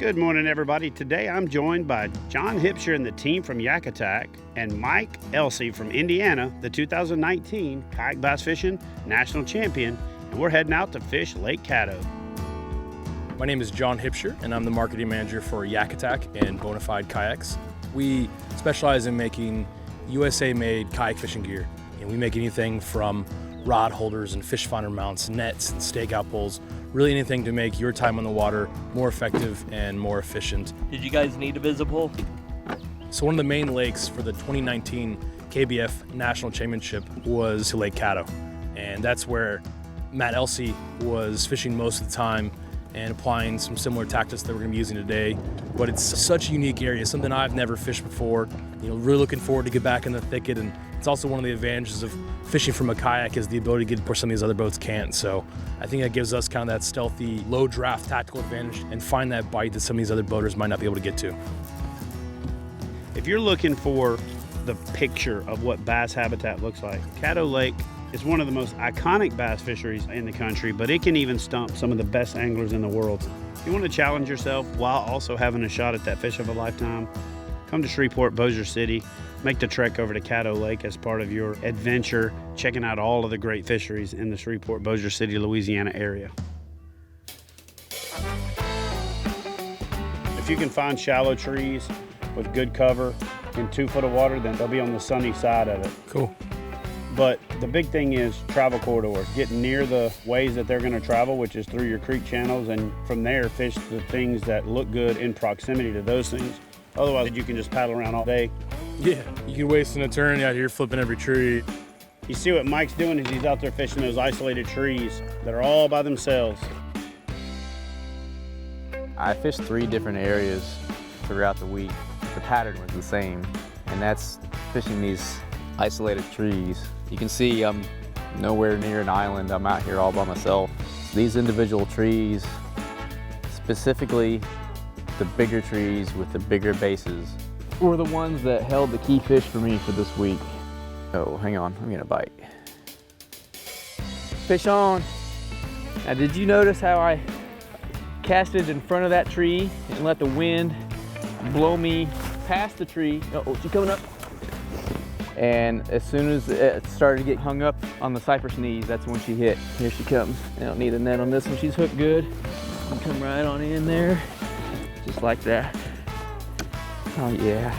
Good morning, everybody. Today I'm joined by John Hipsher and the team from YakAttack and Mike Elsea from Indiana, the 2019 Kayak Bass Fishing National Champion, and we're heading out to fish Lake Caddo. My name is John Hipsher, and I'm the marketing manager for YakAttack and Bonafide Kayaks. We specialize in making USA-made kayak fishing gear, and we make anything from rod holders and fish finder mounts, nets and stakeout poles, really anything to make your time on the water more effective and more efficient. Did you guys need a visible? So one of the main lakes for the 2019 KBF National Championship was Lake Caddo, and that's where Mike Elsea was fishing most of the time and applying some similar tactics that we're going to be using today. But it's such a unique area, something I've never fished before. Really looking forward to get back in the thicket, and it's also one of the advantages of fishing from a kayak is the ability to get where some of these other boats can't. So I think that gives us kind of that stealthy, low draft tactical advantage and find that bite that some of these other boaters might not be able to get to. If you're looking for the picture of what bass habitat looks like, Caddo Lake is one of the most iconic bass fisheries in the country, but it can even stump some of the best anglers in the world. If you want to challenge yourself while also having a shot at that fish of a lifetime, come to Shreveport, Bossier City, make the trek over to Caddo Lake as part of your adventure, checking out all of the great fisheries in the Shreveport, Bossier City, Louisiana area. If you can find shallow trees with good cover in 2 foot of water, then they'll be on the sunny side of it. Cool. But the big thing is travel corridors, getting near the ways that they're gonna travel, which is through your creek channels, and from there fish the things that look good in proximity to those things. Otherwise, you can just paddle around all day. Yeah, you can waste a turn out here flipping every tree. You see what Mike's doing is he's out there fishing those isolated trees that are all by themselves. I fished 3 different areas throughout the week. The pattern was the same, and that's fishing these isolated trees. You can see I'm nowhere near an island. I'm out here all by myself. These individual trees, specifically the bigger trees with the bigger bases, were the ones that held the key fish for me for this week. Oh, hang on, I'm gonna bite. Fish on. Now, did you notice how I casted in front of that tree and let the wind blow me past the tree? Uh-oh, she's coming up. And as soon as it started to get hung up on the cypress knees, that's when she hit. Here she comes. I don't need a net on this one. She's hooked good. And come right on in there, just like that. Oh yeah.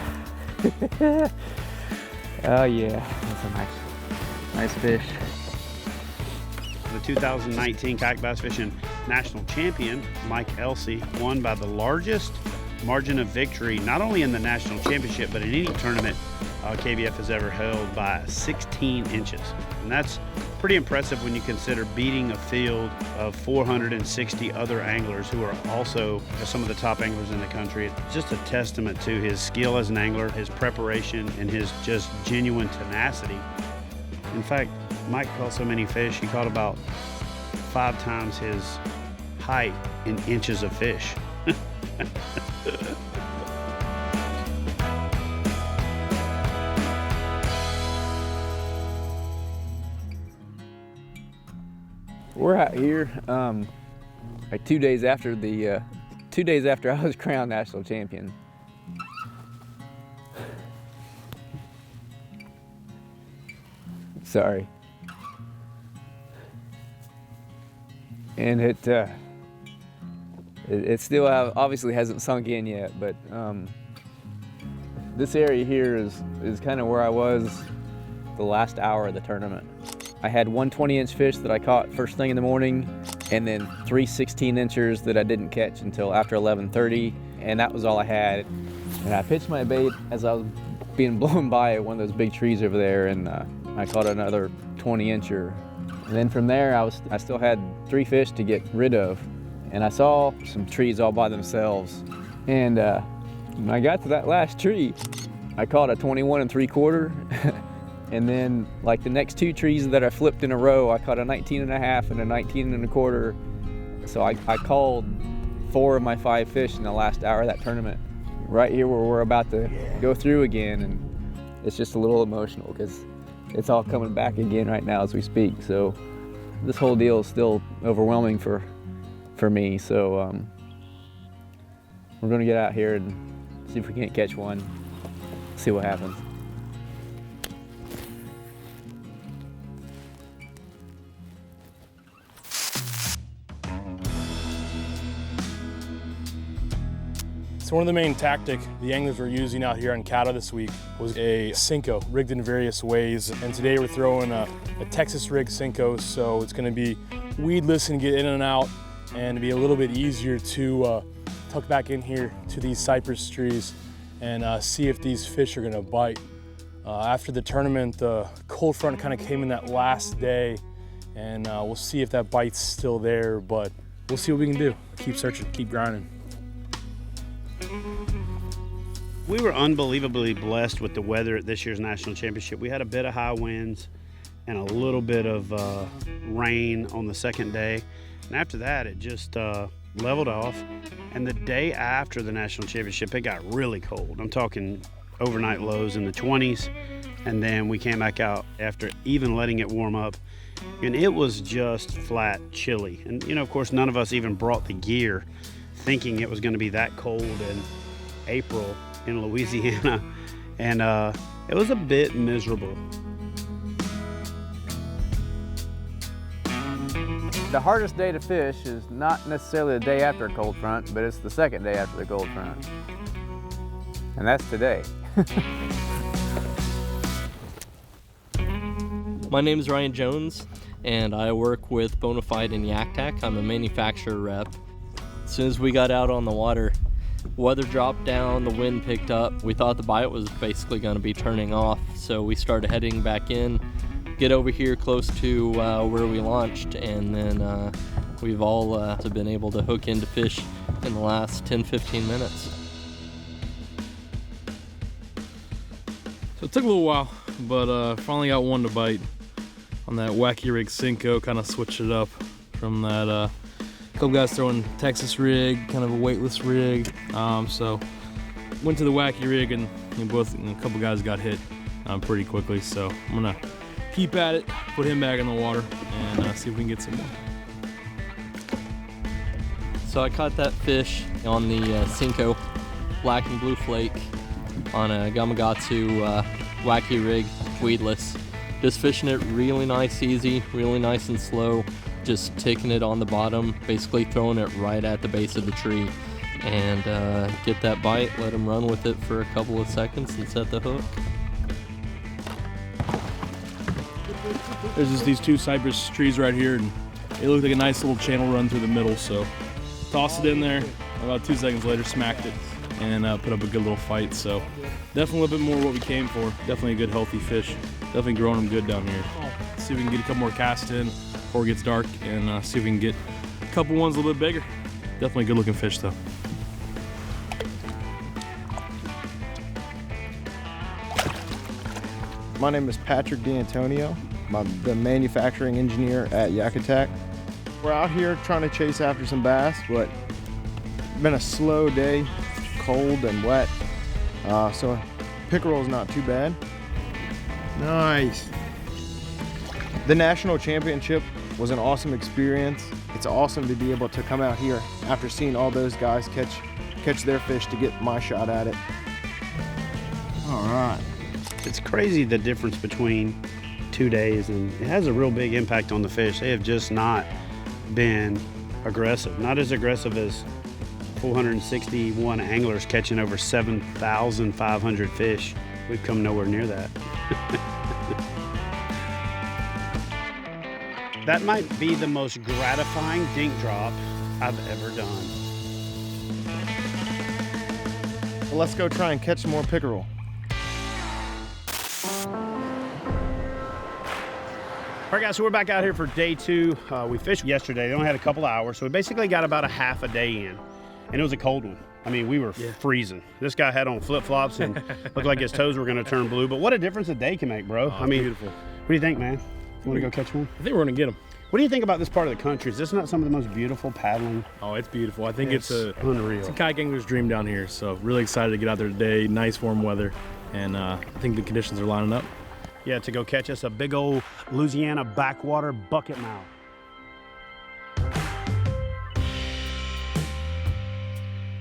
Oh yeah, that's a nice fish. The 2019 Kayak Bass Fishing National Champion, Mike Elsea, won by the largest margin of victory, not only in the National Championship, but in any tournament KBF has ever held, by 16 inches. And that's pretty impressive when you consider beating a field of 460 other anglers who are also some of the top anglers in the country. It's just a testament to his skill as an angler, his preparation, and his just genuine tenacity. In fact, Mike caught so many fish, he caught about 5 times his height in inches of fish. We're out here like 2 days after I was crowned national champion. Sorry. And it still obviously hasn't sunk in yet, but this area here is kind of where I was the last hour of the tournament. I had 1 20-inch fish that I caught first thing in the morning, and then 3 16-inchers that I didn't catch until after 11:30, and that was all I had. And I pitched my bait as I was being blown by one of those big trees over there, and I caught another 20-incher. And then from there, I still had 3 fish to get rid of, and I saw some trees all by themselves. And when I got to that last tree, I caught a 21 3/4. And then, like the next 2 trees that I flipped in a row, I caught a 19.5 and a 19.25. So I called 4 of my 5 fish in the last hour of that tournament. Right here where we're about to go through again, and it's just a little emotional because it's all coming back again right now as we speak. So this whole deal is still overwhelming for me. So We're gonna get out here and see if we can't catch one, see what happens. So one of the main tactics the anglers were using out here on Caddo this week was a Senko, rigged in various ways. And today we're throwing a Texas rig Senko, so it's gonna be weedless and get in and out, and be a little bit easier to tuck back in here to these cypress trees and see if these fish are gonna bite. After the tournament, the cold front kind of came in that last day, and we'll see if that bite's still there, but we'll see what we can do. Keep searching, keep grinding. We were unbelievably blessed with the weather at this year's national championship. We had a bit of high winds and a little bit of rain on the second day. And after that, it just leveled off. And the day after the national championship, it got really cold. I'm talking overnight lows in the 20s. And then we came back out after even letting it warm up, and it was just flat chilly. And, you know, of course, none of us even brought the gear thinking it was going to be that cold in April in Louisiana, and it was a bit miserable. The hardest day to fish is not necessarily the day after a cold front, but it's the second day after the cold front. And that's today. My name is Ryan Jones, and I work with Bonafide and YakAttack. I'm a manufacturer rep. As soon as we got out on the water, weather dropped down, the wind picked up. We thought the bite was basically going to be turning off, so we started heading back in, get over here close to where we launched, and then we've all been able to hook into fish in the last 10-15 minutes. So it took a little while, but finally got one to bite on that wacky rig Senko. Kind of switched it up from that couple guys throwing Texas rig, kind of a weightless rig. So went to the wacky rig, and a couple guys got hit pretty quickly. So I'm gonna keep at it, put him back in the water, and see if we can get some more. So I caught that fish on the Senko black and blue flake on a Gamakatsu wacky rig, weedless. Just fishing it really nice, easy, really nice and slow. Just taking it on the bottom, basically throwing it right at the base of the tree, and get that bite, let him run with it for a couple of seconds and set the hook. There's just these two cypress trees right here, and it looked like a nice little channel run through the middle, so tossed it in there. About 2 seconds later, smacked it, and put up a good little fight. So definitely a little bit more what we came for. Definitely a good healthy fish. Definitely growing them good down here. See if we can get a couple more casts in before it gets dark, and see if we can get a couple ones a little bit bigger. Definitely good looking fish though. My name is Patrick D'Antonio. I'm the manufacturing engineer at YakAttack. We're out here trying to chase after some bass, but it's been a slow day, cold and wet. So pickerel is not too bad. Nice. The national championship was an awesome experience. It's awesome to be able to come out here after seeing all those guys catch their fish to get my shot at it. All right. It's crazy the difference between 2 days, and it has a real big impact on the fish. They have just not been aggressive. Not as aggressive as 461 anglers catching over 7,500 fish. We've come nowhere near that. That might be the most gratifying dink drop I've ever done. Well, let's go try and catch some more pickerel. All right, guys, so we're back out here for day 2. We fished yesterday. They only had a couple hours, so we basically got about a half a day in, and it was a cold one. I mean, we were freezing. This guy had on flip-flops and looked like his toes were going to turn blue, but what a difference a day can make, bro. I mean, beautiful. What do you think, man? You want to go catch one? I think we're gonna get them. What do you think about this part of the country? Is this not some of the most beautiful paddling? Oh, it's beautiful. I think it's unreal. It's a kayak angler's dream down here. So really excited to get out there today. Nice warm weather, and I think the conditions are lining up. Yeah, to go catch us a big old Louisiana backwater bucket mouth.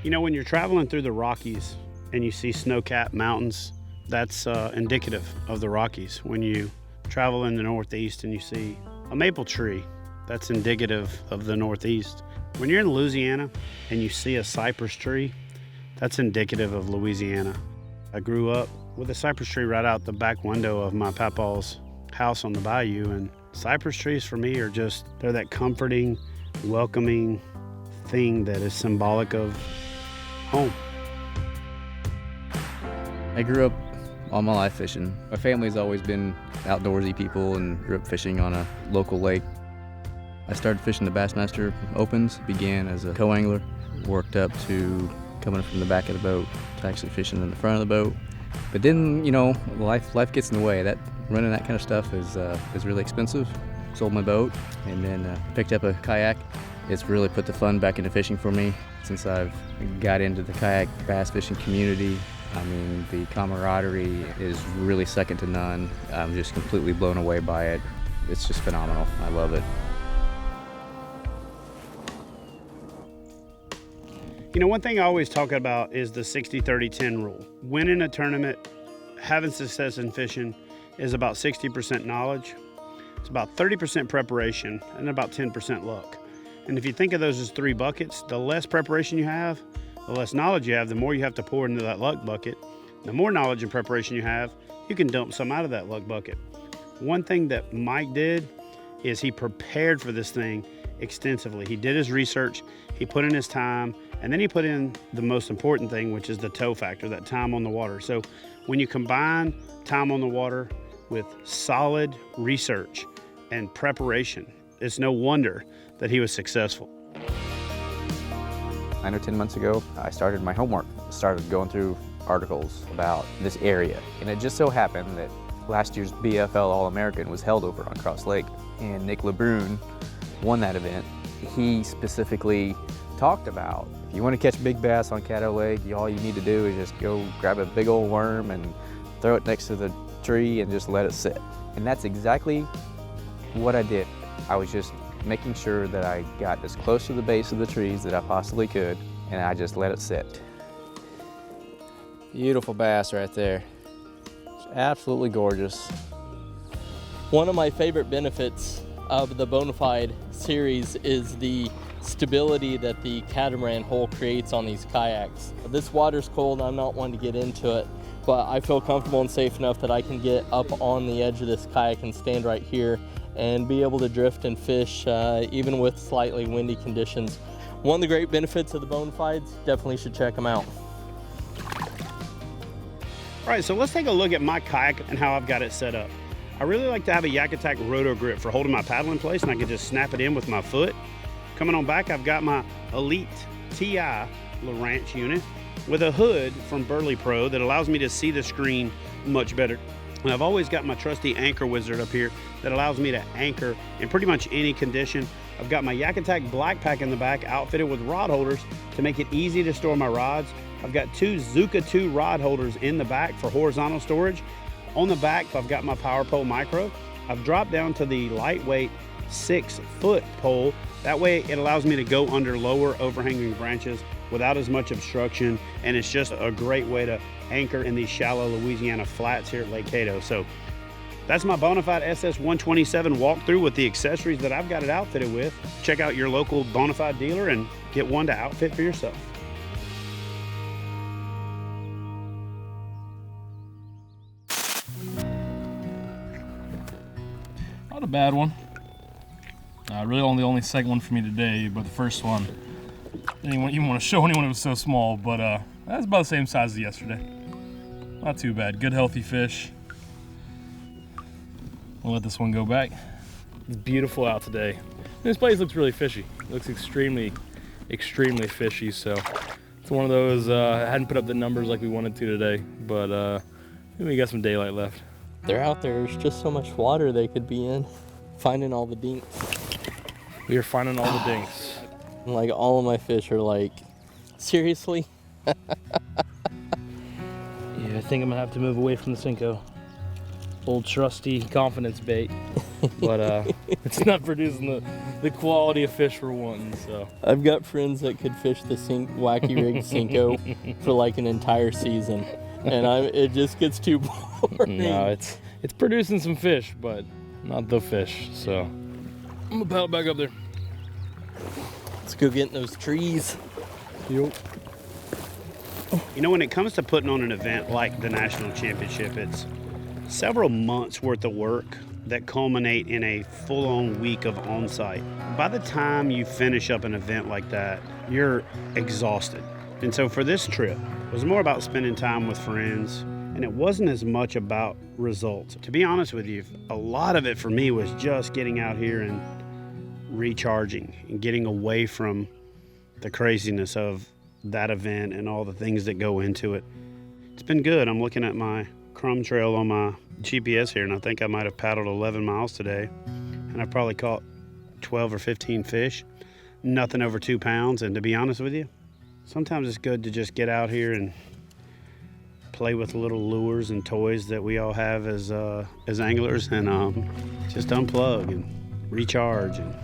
You know, when you're traveling through the Rockies and you see snow-capped mountains, that's indicative of the Rockies. When you travel in the Northeast and you see a maple tree, that's indicative of the Northeast. When you're in Louisiana and you see a cypress tree, that's indicative of Louisiana. I grew up with a cypress tree right out the back window of my papa's house on the bayou, and cypress trees for me are just, they're that comforting, welcoming thing that is symbolic of home. I grew up all my life fishing. My family's always been outdoorsy people and grew up fishing on a local lake. I started fishing the Bassmaster Opens, began as a co-angler, worked up to coming from the back of the boat to actually fishing in the front of the boat. But then, you know, life gets in the way. Running that kind of stuff is really expensive. Sold my boat and then picked up a kayak. It's really put the fun back into fishing for me. Since I've got into the kayak bass fishing community, I mean, the camaraderie is really second to none. I'm just completely blown away by it. It's just phenomenal. I love it. You know, one thing I always talk about is the 60-30-10 rule. Winning a tournament, having success in fishing is about 60% knowledge. It's about 30% preparation and about 10% luck. And if you think of those as 3 buckets, the less preparation you have, the less knowledge you have, the more you have to pour into that luck bucket. The more knowledge and preparation you have, you can dump some out of that luck bucket. One thing that Mike did is he prepared for this thing extensively. He did his research, he put in his time, and then he put in the most important thing, which is the tow factor, that time on the water. So when you combine time on the water with solid research and preparation, it's no wonder that he was successful. 9 or 10 months ago, I started my homework. Started going through articles about this area. And it just so happened that last year's BFL All-American was held over on Cross Lake. And Nick LeBrun won that event. He specifically talked about, if you want to catch big bass on Caddo Lake, all you need to do is just go grab a big old worm and throw it next to the tree and just let it sit. And that's exactly what I did. I was just making sure that I got as close to the base of the trees that I possibly could, and I just let it sit. Beautiful bass right there. It's absolutely gorgeous. One of my favorite benefits of the Bonafide series is the stability that the catamaran hull creates on these kayaks. This water's cold, I'm not one to get into it, but I feel comfortable and safe enough that I can get up on the edge of this kayak and stand right here and be able to drift and fish even with slightly windy conditions. One of the great benefits of the Bonafides, definitely should check them out. All right, so let's take a look at my kayak and how I've got it set up. I really like to have a YakAttack roto grip for holding my paddle in place, and I can just snap it in with my foot. Coming on back, I've got my Elite TI Lowrance unit with a hood from Burley Pro that allows me to see the screen much better. And I've always got my trusty anchor wizard up here that allows me to anchor in pretty much any condition. I've got my YakAttack black pack in the back outfitted with rod holders to make it easy to store my rods. I've got 2 Zuka 2 rod holders in the back for horizontal storage. On the back, I've got my Power Pole Micro. I've dropped down to the lightweight 6-foot pole. That way it allows me to go under lower overhanging branches without as much obstruction, and it's just a great way to anchor in these shallow Louisiana flats here at Lake Caddo. So that's my Bonafide SS127 walkthrough with the accessories that I've got it outfitted with. Check out your local Bonafide dealer and get one to outfit for yourself. Not a bad one. Really only second one for me today, but the first one, I didn't even want to show anyone it was so small, but that's about the same size as yesterday. Not too bad. Good healthy fish. We'll let this one go back. It's beautiful out today. This place looks really fishy. It looks extremely fishy, so it's one of those, I hadn't put up the numbers like we wanted to today, but maybe we got some daylight left. They're out there, there's just so much water they could be in. Finding all the dinks. We are finding all the dinks. Like all of my fish are like, seriously? Yeah, I think I'm gonna have to move away from the Cinco. Old trusty confidence bait. But it's not producing the quality of fish we're wanting, so. I've got friends that could fish the wacky rig Cinco for like an entire season, and it just gets too boring. No, it's producing some fish, but not the fish, so. I'm gonna paddle back up there. Let's go get in those trees. Yup. You know, when it comes to putting on an event like the National Championship, it's several months worth of work that culminate in a full-on week of on-site. By the time you finish up an event like that, you're exhausted. And so for this trip, it was more about spending time with friends, and it wasn't as much about results. To be honest with you, a lot of it for me was just getting out here and recharging and getting away from the craziness of that event and all the things that go into it. It's been good. I'm looking at my crumb trail on my GPS here, and I think I might have paddled 11 miles today, and I've probably caught 12 or 15 fish, nothing over 2 pounds. And to be honest with you, sometimes it's good to just get out here and play with little lures and toys that we all have as anglers, and just unplug and recharge. And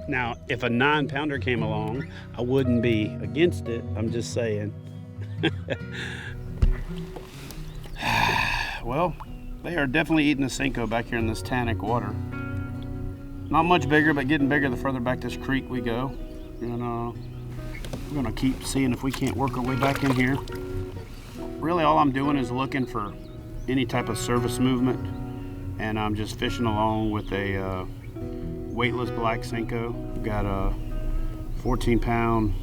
now, if a 9-pounder came along, I wouldn't be against it. I'm just saying. Well, they are definitely eating the Cinco back here in this tannic water. Not much bigger, but getting bigger the further back this creek we go. And we're gonna keep seeing if we can't work our way back in here. Really, all I'm doing is looking for any type of surface movement, and I'm just fishing along with a weightless black Cinco. We've got a 14-pound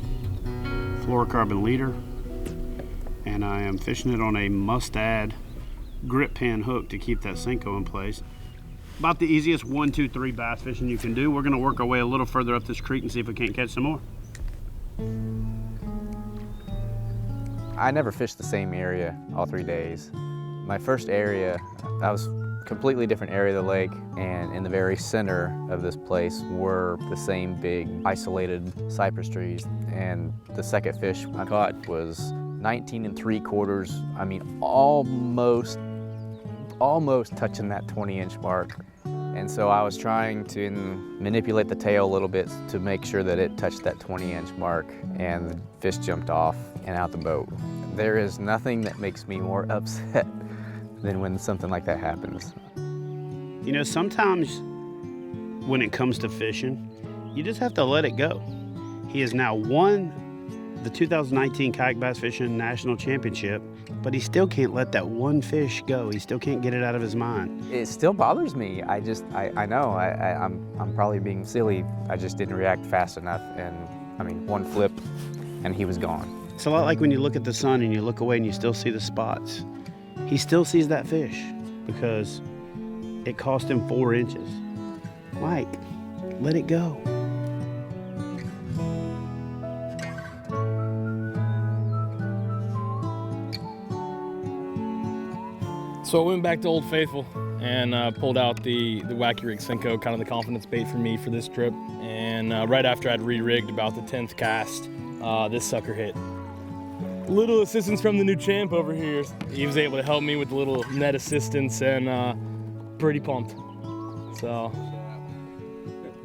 fluorocarbon leader, and I am fishing it on a Mustad grip pin hook to keep that Cinco in place. About the easiest 1, 2, 3 bass fishing you can do. We're gonna work our way a little further up this creek and see if we can't catch some more. I never fished the same area all 3 days. My first area, that was a completely different area of the lake, and in the very center of this place were the same big isolated cypress trees. And the second fish I caught was 19 3/4. I mean, almost touching that 20-inch mark. And so I was trying to manipulate the tail a little bit to make sure that it touched that 20-inch mark, and the fish jumped off and out the boat. There is nothing that makes me more upset than when something like that happens. You know, sometimes when it comes to fishing, you just have to let it go. He has now won the 2019 Kayak Bass Fishing National Championship, but he still can't let that one fish go. He still can't get it out of his mind. It still bothers me. I know I'm probably being silly. I just didn't react fast enough, and I mean, one flip and he was gone. It's a lot like when you look at the sun and you look away and you still see the spots. He still sees that fish because it cost him 4 inches. Mike, let it go. So I went back to Old Faithful and pulled out the Wacky Rig Cinco, kind of the confidence bait for me for this trip. And right after I'd re-rigged about the 10th cast, this sucker hit. Little assistance from the new champ over here. He was able to help me with a little net assistance, and pretty pumped. So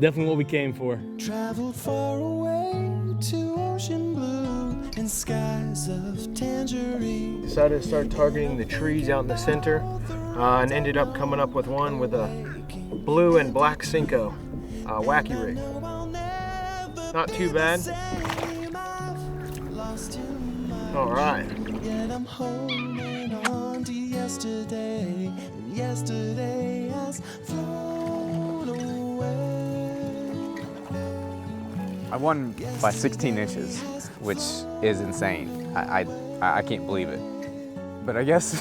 definitely what we came for. Traveled far away to ocean blue and skies of tangerine. Decided to start targeting the trees out in the center, and ended up coming up with one with a blue and black Cinco, Wacky Rig. Not too bad. All right. Yet I'm holding on to yesterday, and yesterday has flown away. I won by 16 inches, which is insane. I can't believe it. But I guess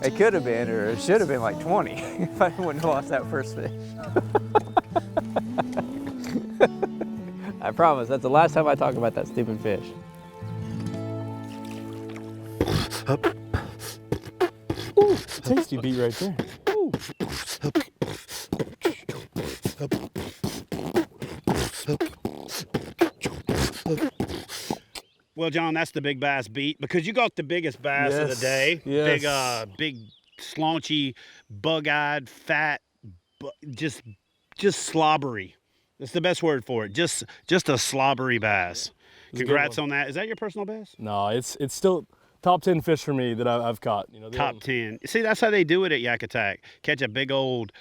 it could have been, or it should have been like 20 if I wouldn't have lost that first fish. I promise, that's the last time I talk about that stupid fish. Ooh, tasty beat right there. Ooh. Well, John, that's the big bass beat because you got the biggest bass of the day. Yes. Big slaunchy, bug-eyed, fat, just slobbery. That's the best word for it. Just a slobbery bass. Congrats on that. Is that your personal best? No, it's still top 10 fish for me that I've caught. You know, Top 10. See, that's how they do it at YakAttack. Catch a big old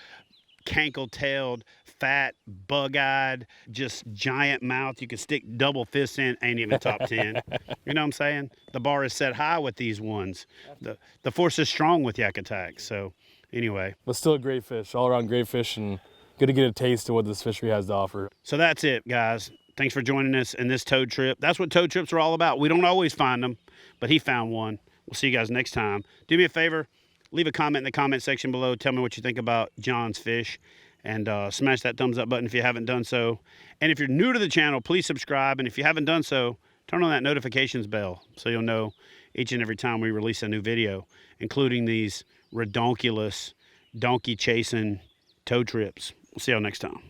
cankle-tailed, fat, bug-eyed, just giant mouth. You can stick double fists in, ain't even top 10. You know what I'm saying? The bar is set high with these ones. The force is strong with YakAttack. So anyway. But still a great fish, all-around great fish, and good to get a taste of what this fishery has to offer. So that's it, guys. Thanks for joining us in this toad trip. That's what toad trips are all about. We don't always find them, but he found one. We'll see you guys next time. Do me a favor. Leave a comment in the comment section below. Tell me what you think about John's fish. And smash that thumbs up button if you haven't done so. And if you're new to the channel, please subscribe. And if you haven't done so, turn on that notifications bell so you'll know each and every time we release a new video, including these redonkulous, donkey chasing toad trips. We'll see y'all next time.